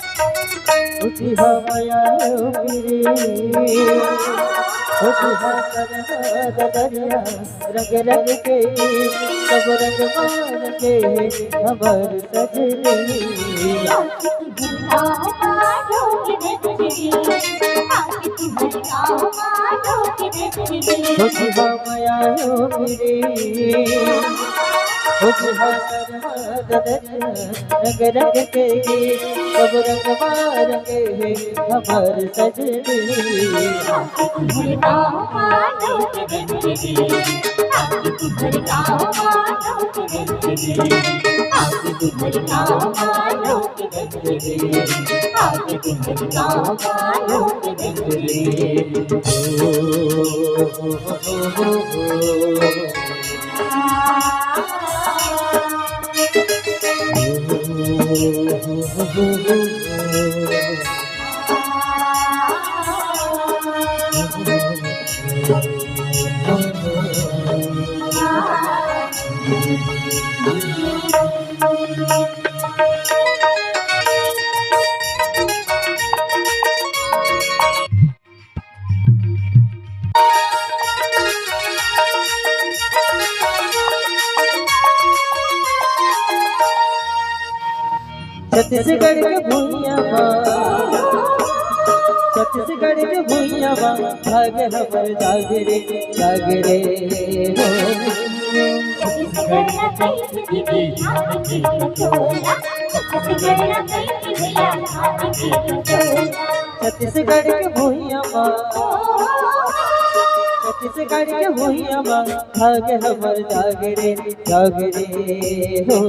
उठी हा माया मेरी उठी हा करना दरिया रंग रंग के सब रंग मान के खबर सजनी उठी हा माया मेरी उठी हा करना रंग रंग के सब रंग मान के खबर सजनी छत्तीसगढ़ के भूइया छत्तीसगढ़ के भूइया भाग हमर जागरे जागरे छत्तीसगढ़ के भूइया छत्तीसगढ़ के भूइया भाग हमर जागरे जागरे हो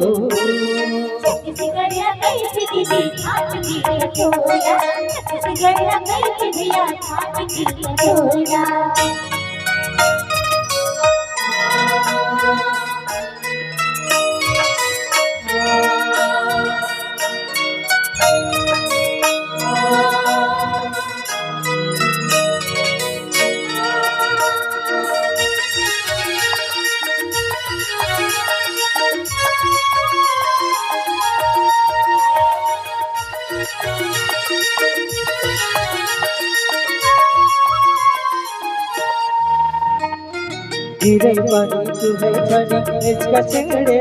गिरे पानी तुझे छनी इसका छेड़े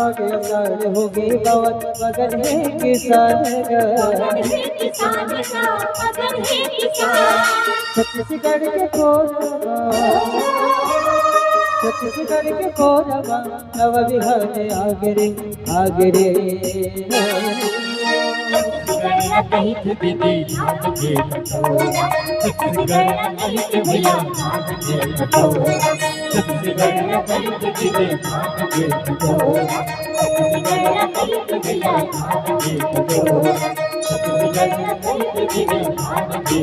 आगे साल हो गई बावत मगर है किसान छत्तीसगढ़ के छत्तीसगढ़ के कोरबा नव बिहार आगरे आगरे कहीं दीदी भाग के छत्तीसगढ़ कहीं के भैया भाग के छत्तीसगढ़ कहीं के दीदी भाग के छत्तीसगढ़ कहीं के भैया भाग के छत्तीसगढ़ कहीं के दीदी भाग के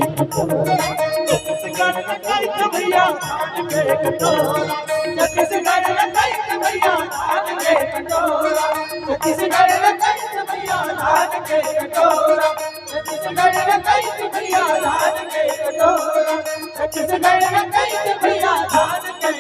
छत्तीसगढ़ कहीं के भैया भाग के छत्तीसगढ़ कहीं के भैया भाग के छत्तीसगढ़ कहीं के भैया भाग के छत्तीसगढ़ कहीं के भैया भाग के छत्तीसगढ़ कहीं के भैया भाग के